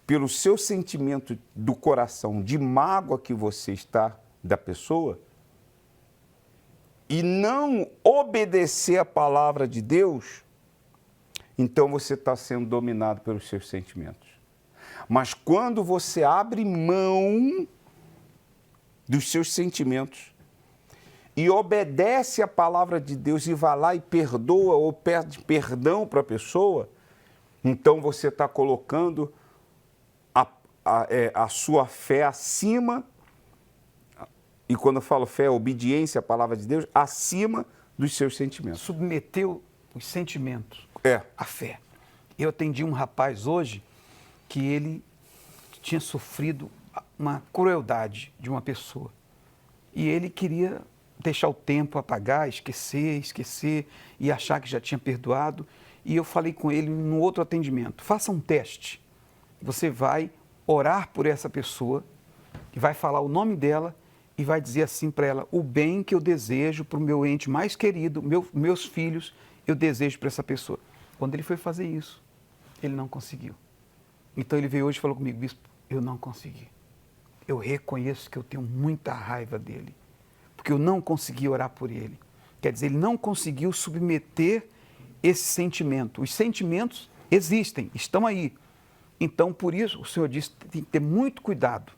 pelo seu sentimento do coração de mágoa que você está da pessoa e não obedecer a palavra de Deus, então você está sendo dominado pelos seus sentimentos. Mas quando você abre mão dos seus sentimentos e obedece a palavra de Deus e vai lá e perdoa ou pede perdão para a pessoa, então você está colocando a sua fé acima, e quando eu falo fé, obediência à palavra de Deus, acima dos seus sentimentos. Submeteu os sentimentos à fé. Eu atendi um rapaz hoje que ele tinha sofrido uma crueldade de uma pessoa. E ele queria deixar o tempo apagar, esquecer e achar que já tinha perdoado. E eu falei com ele no outro atendimento, faça um teste. Você vai orar por essa pessoa, e vai falar o nome dela e vai dizer assim para ela, o bem que eu desejo para o meu ente mais querido, meus filhos, eu desejo para essa pessoa. Quando ele foi fazer isso, ele não conseguiu. Então ele veio hoje e falou comigo, bispo, eu não consegui. Eu reconheço que eu tenho muita raiva dele, porque eu não consegui orar por ele. Quer dizer, ele não conseguiu submeter esse sentimento. Os sentimentos existem, estão aí. Então, por isso, o Senhor disse que tem que ter muito cuidado,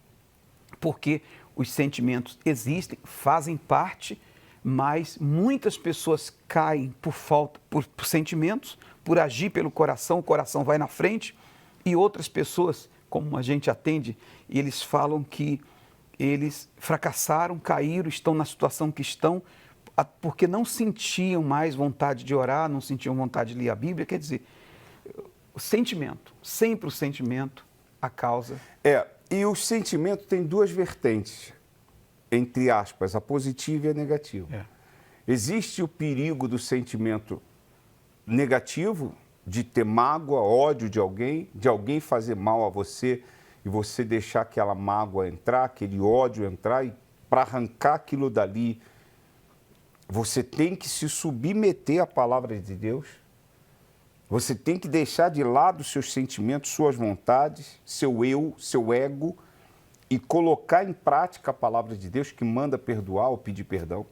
porque os sentimentos existem, fazem parte, mas muitas pessoas caem por sentimentos, por agir pelo coração, o coração vai na frente, e outras pessoas, como a gente atende, eles falam que eles fracassaram, caíram, estão na situação que estão, porque não sentiam mais vontade de orar, não sentiam vontade de ler a Bíblia. Quer dizer, o sentimento, sempre o sentimento, a causa. E o sentimento tem duas vertentes, entre aspas, a positiva e a negativa. Existe o perigo do sentimento negativo, de ter mágoa, ódio de alguém fazer mal a você e você deixar aquela mágoa entrar, aquele ódio entrar, e para arrancar aquilo dali, você tem que se submeter à palavra de Deus. Você tem que deixar de lado seus sentimentos, suas vontades, seu eu, seu ego, e colocar em prática a palavra de Deus que manda perdoar ou pedir perdão.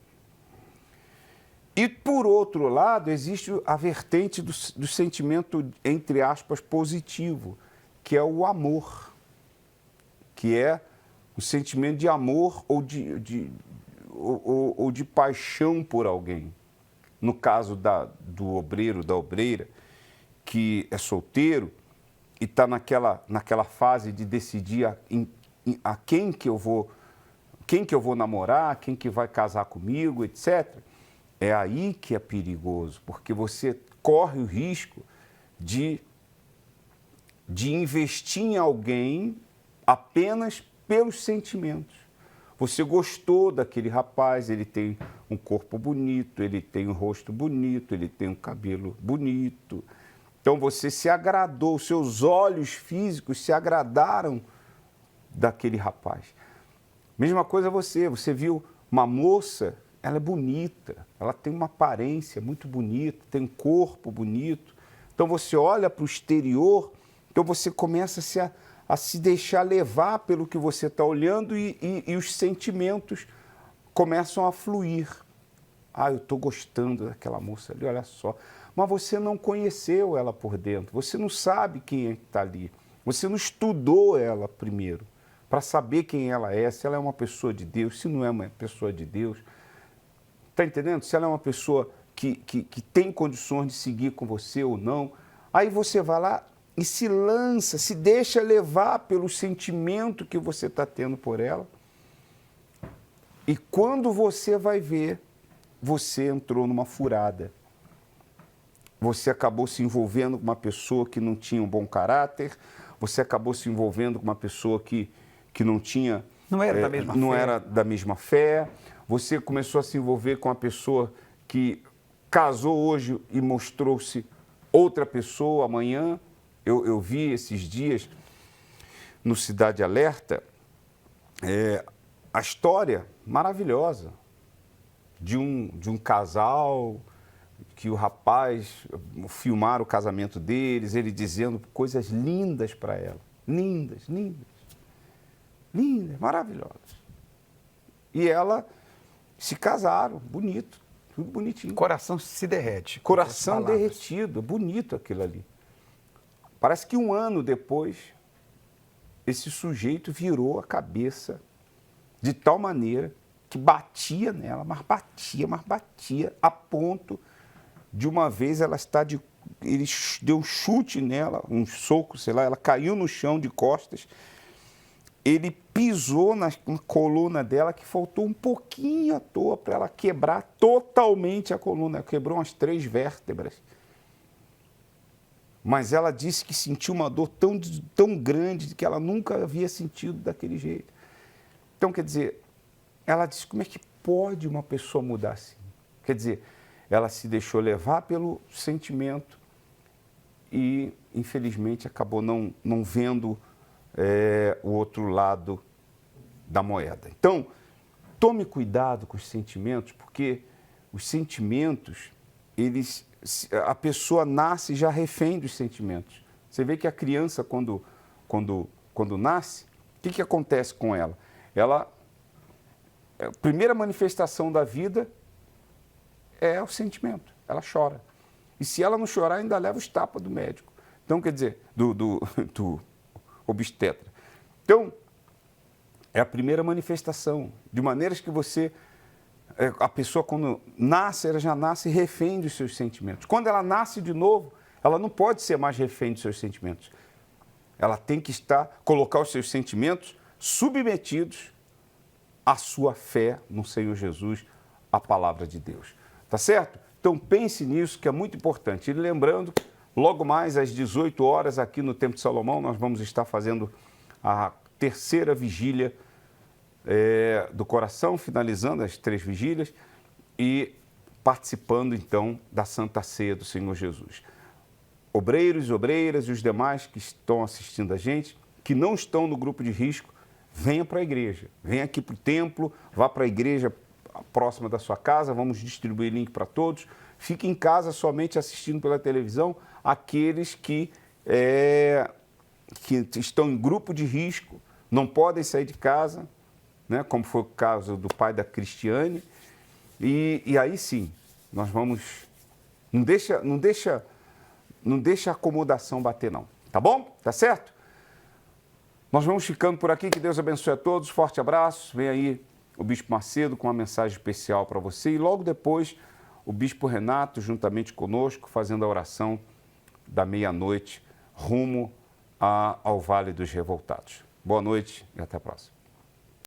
E, por outro lado, existe a vertente do sentimento, entre aspas, positivo, que é o amor, que é o sentimento de amor ou de paixão por alguém. No caso do obreiro, da obreira, que é solteiro e está naquela fase de decidir a quem que eu vou namorar, quem que vai casar comigo, etc., é aí que é perigoso, porque você corre o risco de investir em alguém apenas pelos sentimentos. Você gostou daquele rapaz, ele tem um corpo bonito, ele tem um rosto bonito, ele tem um cabelo bonito. Então você se agradou, seus olhos físicos se agradaram daquele rapaz. Mesma coisa você viu uma moça, ela é bonita, ela tem uma aparência muito bonita, tem um corpo bonito. Então você olha para o exterior, então você começa a se deixar levar pelo que você está olhando e os sentimentos começam a fluir. Eu estou gostando daquela moça ali, olha só. Mas você não conheceu ela por dentro, você não sabe quem é que está ali. Você não estudou ela primeiro, para saber quem ela é, se ela é uma pessoa de Deus, se não é uma pessoa de Deus. Está entendendo? Se ela é uma pessoa que tem condições de seguir com você ou não. Aí você vai lá e se lança, se deixa levar pelo sentimento que você está tendo por ela. E quando você vai ver, você entrou numa furada. Você acabou se envolvendo com uma pessoa que não tinha um bom caráter, você acabou se envolvendo com uma pessoa que que não tinha... Não era da mesma não fé. era da mesma fé. Você começou a se envolver com uma pessoa que casou hoje e mostrou-se outra pessoa amanhã. Eu vi esses dias no Cidade Alerta a história maravilhosa de um casal que o rapaz filmaram o casamento deles, ele dizendo coisas lindas para ela. Lindas, lindas. Lindas, maravilhosas. E ela se casaram, bonito, tudo bonitinho. Coração se derrete. Coração derretido, bonito aquilo ali. Parece que 1 ano depois, esse sujeito virou a cabeça de tal maneira que batia nela, mas batia, a ponto de uma vez ele deu um chute nela, um soco, sei lá, ela caiu no chão de costas, ele pisou na coluna dela, que faltou um pouquinho à toa para ela quebrar totalmente a coluna, quebrou umas 3 vértebras. Mas ela disse que sentiu uma dor tão grande que ela nunca havia sentido daquele jeito. Então, quer dizer, ela disse, como é que pode uma pessoa mudar assim? Quer dizer, ela se deixou levar pelo sentimento e, infelizmente, acabou não vendo o outro lado da moeda. Então, tome cuidado com os sentimentos, porque os sentimentos, a pessoa nasce já refém dos sentimentos. Você vê que a criança, quando nasce, o que acontece com ela? A primeira manifestação da vida é o sentimento, ela chora. E se ela não chorar, ainda leva os tapas do médico. Então, quer dizer, do obstetra. Então, é a primeira manifestação, de maneiras que a pessoa quando nasce, ela já nasce refém dos seus sentimentos. Quando ela nasce de novo, ela não pode ser mais refém dos seus sentimentos. Ela tem que colocar os seus sentimentos submetidos à sua fé no Senhor Jesus, à palavra de Deus. Tá certo? Então pense nisso, que é muito importante. E lembrando, logo mais às 18 horas, aqui no Templo de Salomão, nós vamos estar fazendo a 3ª vigília do coração, finalizando as 3 vigílias e participando, então, da Santa Ceia do Senhor Jesus. Obreiros e obreiras e os demais que estão assistindo a gente, que não estão no grupo de risco, venha para a igreja. Venha aqui para o templo, vá para a igreja próxima da sua casa, vamos distribuir link para todos. Fique em casa somente assistindo pela televisão aqueles que estão em grupo de risco, não podem sair de casa, né, como foi o caso do pai da Cristiane. E aí sim, nós vamos... Não deixa a acomodação bater, não. Tá bom? Tá certo? Nós vamos ficando por aqui. Que Deus abençoe a todos. Forte abraço. Vem aí o Bispo Macedo com uma mensagem especial para você. E logo depois, o Bispo Renato, juntamente conosco, fazendo a oração da meia-noite, rumo ao Vale dos Revoltados. Boa noite e até a próxima.